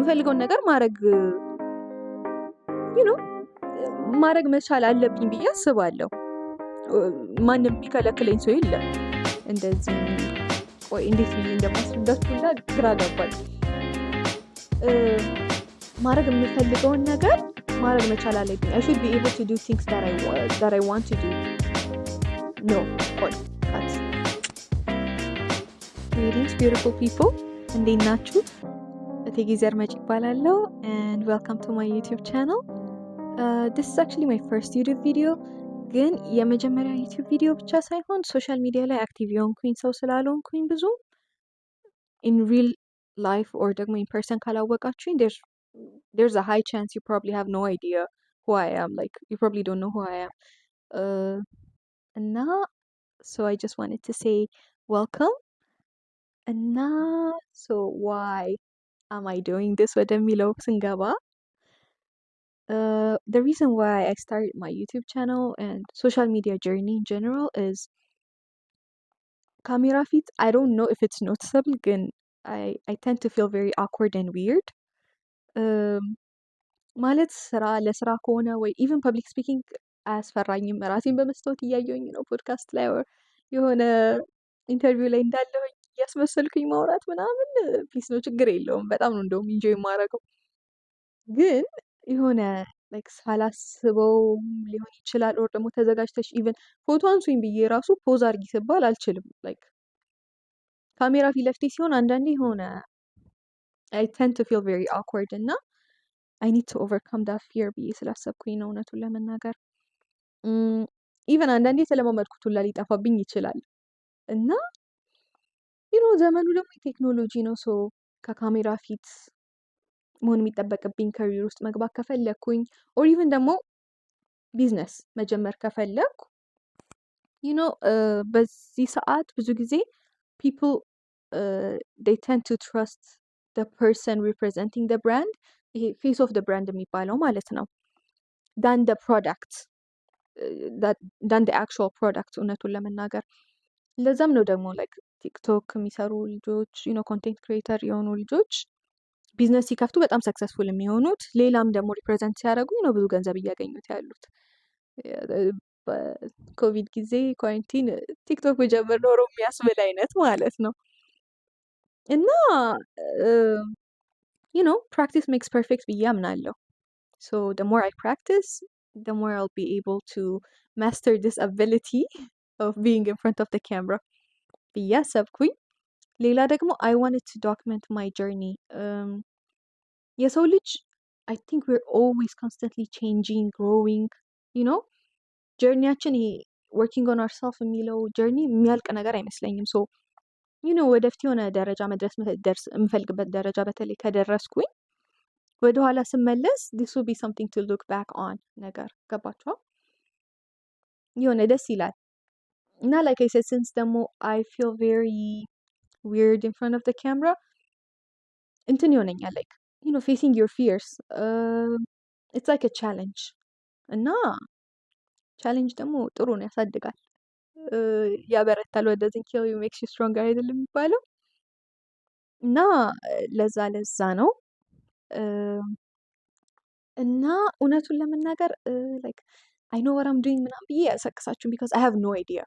የምፈልገውን ነገር ማድረግ you know ማድረግ መቻል አለብኝ ብዬ አስባለሁ። ማንም ቢከለክለኝ ሰው የለም። እንደዚህ ቆይ እንዴት ብዬ እንደማስረዳችሁ ግራ ገባኝ። ማድረግ የምፈልገውን ነገር ማድረግ መቻል አለብኝ። I should be able to do things that I want to do. No, ቆይ Greetings beautiful people. እንዴት ናችሁ? እቴጌ ዘርመጭ ይባላለሁ and welcome to my YouTube channel. This is actually my first YouTube video. ግን የመጀመሪያ YouTube ቪዲዮ ብቻ ሳይሆን ሶሻል ሚዲያ ላይ አክቲቭ የሆንኩኝ ሰው ስላልሆንኩኝ ብዙ in real life or ደግሞ in person ካላወቃችሁኝ there's a high chance you probably have no idea who I am. Like you probably don't know who I am. እና so I just wanted to say welcome. እና so why am I doing this ወደሚለው ስንገባ the reason why I started my YouTube channel and social media journey in general is ካሜራ ፊት I don't know if it's noticeable ግን I tend to feel very awkward and weird. ማለት ለስራ ከሆነ ወይ even public speaking አያስፈራኝም። ራሴን በመስታወት እያየሁኝ ነው ፖድካስት ላይ የሆነ ኢንተርቪው ላይ እንዳለሁኝ እያስመሰልኩኝ ማውራት ምናምን ፒስ ነው፣ ችግር የለውም። በጣም ነው እንደውም ኢንጆይ የማደርገው። ግን የሆነ ላይክ ሳላስበው ሊሆን ይችላል ኦር ደግሞ ተዘጋጅተሽ ኢቨን ፎቶ አንሱኝ ብዬ ራሱ ፖዝ አድርጊ ስባል አልችልም። ላይክ ካሜራ ፊት ለፊቴ ሲሆን አንዳንዴ የሆነ I tend to feel very awkward እና I need to overcome that fear ብዬ ስላሰብኩኝ ነው እውነቱን ለመናገር። ኢቨን አንዳንዴ ስለማመድኩት ሁላ ሊጠፋብኝ ይችላል እና ዘመኑ ደግሞ የቴክኖሎጂ ነው። ሶ ከካሜራ ፊት መሆን የሚጠበቅብኝ ከሪር ውስጥ መግባት ከፈለኩኝ ኦር ኢቨን ደግሞ ቢዝነስ መጀመር ከፈለኩ በዚህ ሰዓት ብዙ ጊዜ people they tend to trust the person representing the brand, ይሄ face of the brand የሚባለው ማለት ነው, than the product, than the actual product እውነቱን ለመናገር። ለዛም ነው ደግሞ like ቲክቶክ የሚሰሩ ልጆች ኮንቴንት ክሬተር የሆኑ ልጆች ቢዝነስ ሲከፍቱ በጣም ሰክሰስፉል የሚሆኑት፣ ሌላም ደግሞ ሪፕሬዘንት ሲያደርጉ ብዙ ገንዘብ እያገኙት ያሉት። በኮቪድ ጊዜ ኳረንቲን ቲክቶክ በጀመር ኖሮ የሚያስብል አይነት ማለት ነው። እና practice makes perfect ብዬ አምናለሁ። So the more I practice, the more I'll be able to master this ability of being in front of the camera ብዬ አሰብኩኝ። ሌላ ደግሞ I wanted to document my journey. የሰው ልጅ I think we're always constantly changing, growing, ጀርኒያችን ይሄ working on ourselves የሚለው ጀርኒ የሚያልቅ ነገር አይመስለኝም። ሶ ወደፊት የሆነ ደረጃ መድረስ የምፈልግበት ደረጃ በተለይ ከደረስኩኝ ወደኋላ ስመለስ this will be something to look back on ነገር ገባችኋል? የሆነ ደስ ይላል። እና like I said, since ደግሞ I feel very weird in front of the camera, እንትን ይሆነኛል like facing your fears, it's like a challenge. እና ቻሌንጅ ደግሞ ጥሩ ነው፣ ያሳድጋል፣ ያበረታል። what doesn't kill you makes you stronger አይደለም የሚባለው? እና ለዛ ነው። እና እውነቱን ለመናገር like I know what I'm doing ምናምን ብዬ ያልሰክሳችሁም because I have no idea።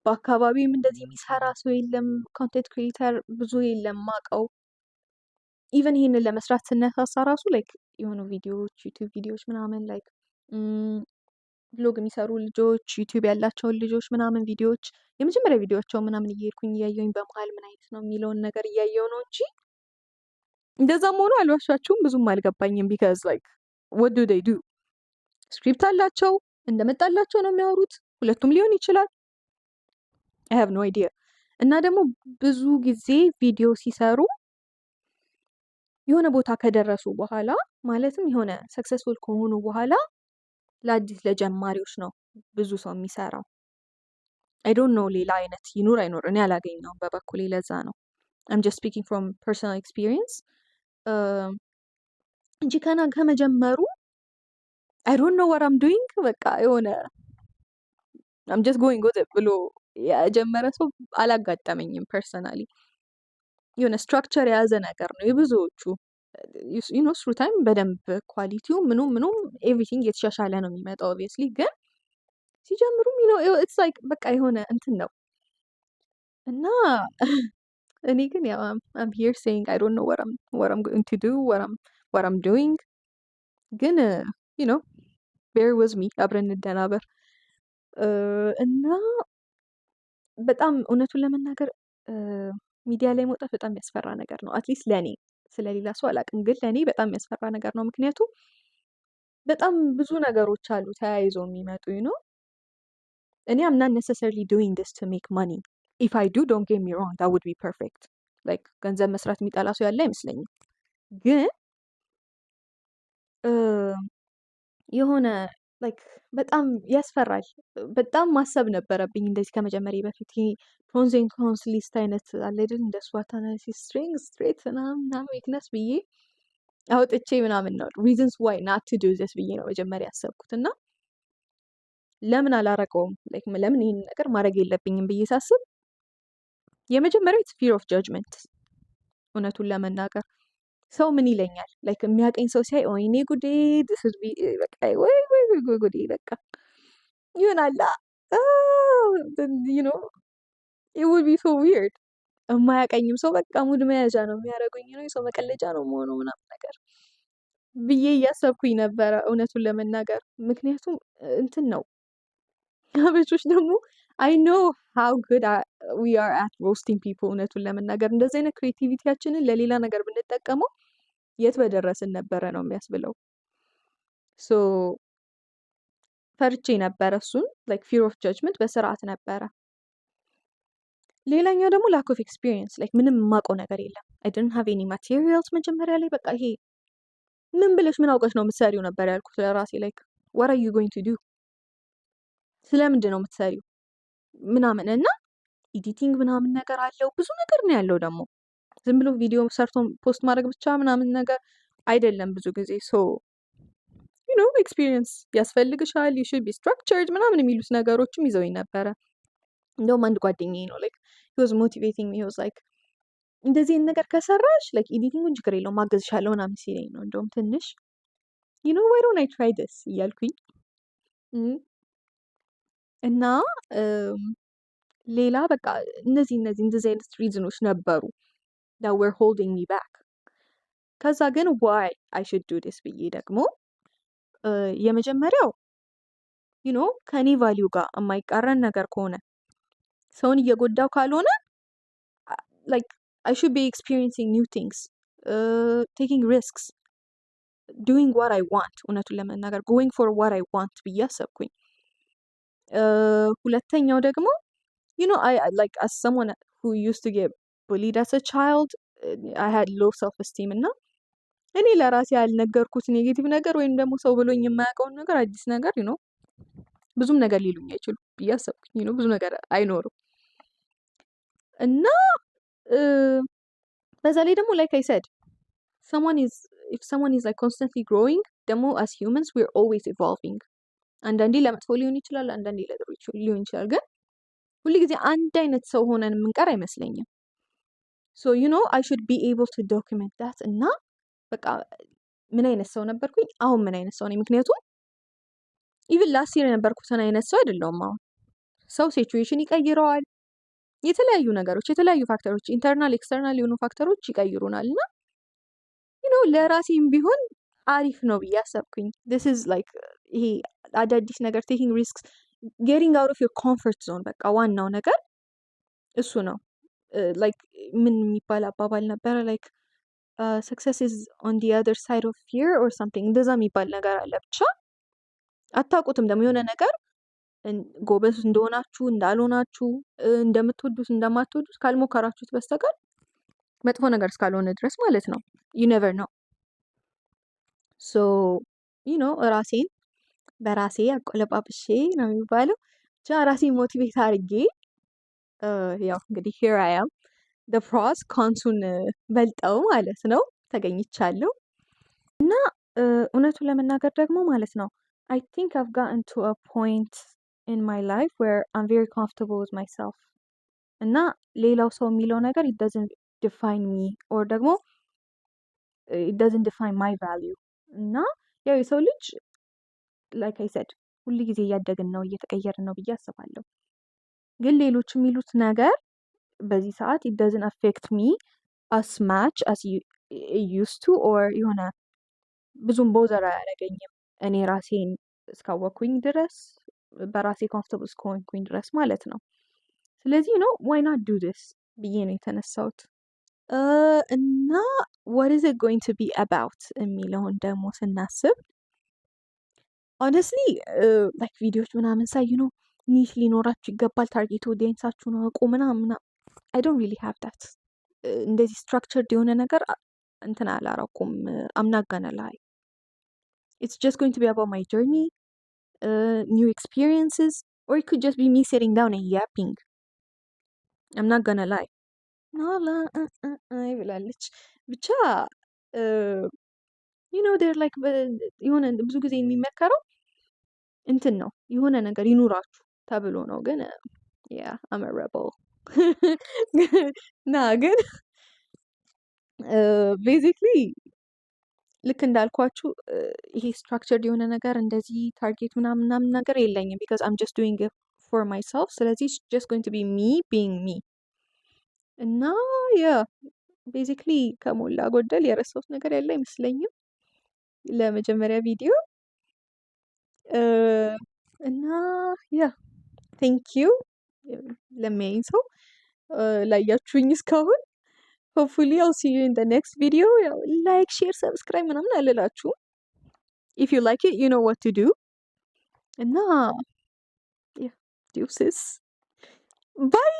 በአካባቢም እንደዚህ የሚሰራ ሰው የለም፣ ኮንቴንት ክሪኤተር ብዙ የለም ማቀው። ኢቨን ይሄንን ለመስራት ስነሳሳ ራሱ like የሆኑ ቪዲዮዎች ዩቲዩብ ቪዲዮዎች ምናምን like ብሎግ የሚሰሩ ልጆች ዩቲዩብ ያላቸውን ልጆች ምናምን ቪዲዮዎች የመጀመሪያ ቪዲዮቸው ምናምን እየሄድኩኝ እያየሁኝ በመሀል ምን አይነት ነው የሚለውን ነገር እያየሁ ነው እንጂ እንደዛም ሆኖ አልዋሻችሁም ብዙም አልገባኝም። because like what do they do? ስክሪፕት አላቸው፣ እንደመጣላቸው ነው የሚያወሩት። ሁለቱም ሊሆን ይችላል። I have no idea። እና ደግሞ ብዙ ጊዜ ቪዲዮ ሲሰሩ የሆነ ቦታ ከደረሱ በኋላ ማለትም የሆነ ሰክሰስፉል ከሆኑ በኋላ ለአዲስ ለጀማሪዎች ነው ብዙ ሰው የሚሰራው። I don't know ሌላ አይነት ይኑር አይኖር እኔ አላገኘውም በበኩሌ። ለዛ ነው I'm just speaking from personal experience እንጂ ከመጀመሩ I don't know what I'm doing በቃ የሆነ I'm just going with it ብሎ የጀመረ ሰው አላጋጠመኝም personally። የሆነ ስትራክቸር የያዘ ነገር ነው የብዙዎቹ ዩኖ ስሩ ታይም በደንብ ኳሊቲው ምኑም ኤቭሪቲንግ የተሻሻለ ነው የሚመጣው ኦብቪየስሊ ግን ሲጀምሩም ኢትስ ላይክ በቃ የሆነ እንትን ነው እና እኔ ግን ያው I'm here saying I don't know what I'm going to do what I'm doing ግን you know bear with me አብረን እንደናበር እና በጣም እውነቱን ለመናገር ሚዲያ ላይ መውጣት በጣም የሚያስፈራ ነገር ነው አትሊስት ለኔ ስለሌላ ሰው አላውቅም ግን ለኔ በጣም የሚያስፈራ ነገር ነው ምክንያቱም በጣም ብዙ ነገሮች አሉ ተያይዘው የሚመጡ ነው እኔ I'm not necessarily doing this to make money if I do don't get me wrong that would be perfect like ገንዘብ መስራት የሚጠላ ሰው ያለ አይመስለኝም ግን የሆነ like በጣም ያስፈራል በጣም ማሰብ ነበረብኝ እንደዚህ ከመጀመሪያ በፊት ይሄ ፕሮንስ ኤንድ ኮንስ ሊስት አይነት አለ አይደል እንደ SWOT analysis strength strengths እና weakness ብዬ አውጥቼ ምናምን ነው reasons why not to do this ብዬ ነው መጀመሪያ ያሰብኩት እና ለምን አላረቀውም like ለምን ይሄን ነገር ማድረግ የለብኝም ብዬ ሳስብ የመጀመሪያው it's fear of judgment እውነቱን ለመናገር ሰው ምን ይለኛል like የሚያቀኝ ሰው ሲያይ ወይኔ ጉዴ this is በቃ ወይ ጉዴ በቃ ይሆናል you know it would be so weird የማያቀኝም ሰው በቃ ሙድ መያዣ ነው የሚያደርጉኝ ነው የሰው መቀለጃ ነው መሆኑ ምናምን ነገር ብዬ እያሰብኩኝ ነበረ እውነቱን ለመናገር ምክንያቱም እንትን ነው አበሾች ደግሞ I know how good we are at roasting people እውነቱን ለመናገር እንደዚህ አይነት ክሬቲቪቲያችንን ለሌላ ነገር ብንጠቀመው የት በደረስን ነበረ ነው የሚያስብለው so ፈርቼ ነበረ እሱን like fear of judgment በስርዓት ነበረ ሌላኛው ደግሞ lack of experience like ምንም የማውቀው ነገር የለም I didn't have any materials መጀመሪያ ላይ በቃ ይሄ ምን ብለሽ ምን አውቀሽ ነው የምትሰሪው ነበር ያልኩት ለራሴ like what are you going to do ስለምንድን ነው የምትሰሪው ምናምን እና ኤዲቲንግ ምናምን ነገር አለው ብዙ ነገር ነው ያለው ደግሞ ዝም ብሎ ቪዲዮ ሰርቶ ፖስት ማድረግ ብቻ ምናምን ነገር አይደለም ብዙ ጊዜ so you know experience ያስፈልግሻል you should be structured ምናምን የሚሉት ነገሮችም ይዘውኝ ነበረ እንደውም አንድ ጓደኛዬ ነው like he was motivating me he was like እንደዚህ ነገር ከሰራሽ like ኤዲቲንጉን ችግር የለውም ማገዝሻለሁ ምናምን ሲለኝ ነው እንደውም ትንሽ you know why don't I try this እያልኩኝ እና ሌላ በቃ እንደዚህ አይነት ሪዝኖች ነበሩ that were holding me back ከዛ ግን why I should do this ብዬ ደግሞ የመጀመሪያው you know ከኔ ቫልዩ ጋር የማይቃረን ነገር ከሆነ ሰውን እየጎዳው ካልሆነ like I should be experiencing new things taking risks doing what I want እውነቱን ለመናገር going for what I want ብዬ አሰብኩኝ ሁለተኛው ደግሞ you know I like as someone who used to get bullied as a child I had low self esteem እና እኔ ለራሴ ያልነገርኩት ኔጌቲቭ ነገር ወይም ደግሞ ሰው ብሎኝ የማያውቀውን ነገር አዲስ ነገር you know ብዙም ነገር ሊሉኝ አይችሉ ብዬ አሰብኩኝ you know ብዙ ነገር አይኖርም እና በዛ ላይ ደግሞ like I said if someone is like constantly growing ደግሞ as humans we're always evolving አንዳንዴ ለመጥፎ ሊሆን ይችላል አንዳንዴ ለጥሩ ሊሆን ይችላል ግን ሁሉ ጊዜ አንድ አይነት ሰው ሆነን የምንቀር አይመስለኝም so you know I should be able to document that እና በቃ ምን አይነት ሰው ነበርኩኝ አሁን ምን አይነት ሰው ነኝ ምክንያቱም even last year የነበርኩትን አይነት ሰው አይደለሁም አሁን ሰው ሲቹዌሽን ይቀይረዋል የተለያዩ ነገሮች የተለያዩ ፋክተሮች ኢንተርናል ኤክስተርናል የሆኑ ፋክተሮች ይቀይሩናል እና you know ለራሴም ቢሆን አሪፍ ነው ብዬ አሰብኩኝ this is like ይሄ አዳዲስ ነገር taking risks getting out of your comfort zone በቃ ዋናው ነገር እሱ ነው like ምን የሚባል አባባል ነበረ like success is on the other side of fear or something እንደዛ የሚባል ነገር አለ ብቻ አታውቁትም ደግሞ የሆነ ነገር ጎበዝ እንደሆናችሁ እንዳልሆናችሁ እንደምትወዱት እንደማትወዱት ካልሞከራችሁት በስተቀር መጥፎ ነገር እስካልሆነ ድረስ ማለት ነው you never know so you know ራሴን በራሴ አቆለጳጵሼ ነው የሚባለው ብቻ ራሴን ሞቲቬት አድርጌ ያው እንግዲህ here I am the pros ኮንሱን በልጠው ማለት ነው ተገኝቻለሁ እና እውነቱን ለመናገር ደግሞ ማለት ነው I think I've gotten to a point in my life where I'm very comfortable with myself እና ሌላው ሰው የሚለው ነገር it doesn't define me or ደግሞ it doesn't define my value እና ያው የሰው ልጅ like I said ሁሉ ጊዜ እያደግን ነው እየተቀየርን ነው ብዬ አስባለሁ። ግን ሌሎች የሚሉት ነገር በዚህ ሰዓት it doesn't affect me as much as it used to or የሆነ ብዙም ቦዘር አያደርገኝም እኔ ራሴን እስካወቅኩኝ ድረስ በራሴ ኮምፎርታብል እስከሆንኩኝ ድረስ ማለት ነው። ስለዚህ ነው why not do this ብዬ ነው የተነሳሁት። እና what is it going to be about የሚለውን ደግሞ ስናስብ honestly like ቪዲዮዎች ምናምን ሳይ ኒሽ ሊኖራችሁ ይገባል፣ ታርጌት ኦዲየንሳችሁን አውቁ ምናምን I don't really have that እንደዚህ structured የሆነ ነገር እንትን አላረኩም። I'm not gonna lie. It's just going to be about my journey, new experiences, or it could just be me sitting down and yapping. I'm not gonna lie. ብላለች ብቻ they're like የሆነ ብዙ ጊዜ የሚመከረው እንትን ነው የሆነ ነገር ይኑራችሁ ተብሎ ነው። ግን yeah I'm a rebel ግን basically ልክ እንዳልኳችሁ ይሄ structured የሆነ ነገር እንደዚህ ታርጌት ምናምን ነገር የለኝም because I'm just doing it for myself። ስለዚህ it's just going to be me being me እና yeah basically ከሞላ ጎደል የረሳሁት ነገር ያለ አይመስለኝም ለመጀመሪያ ቪዲዮ እና yeah thank you ለሚያይኝ ሰው ላያችሁኝ እስካሁን hopefully I'll see you in the next video. Like, share, subscribe ምናምን አልላችሁም. If you like it, you know what to do. እና yeah, deuces. Bye.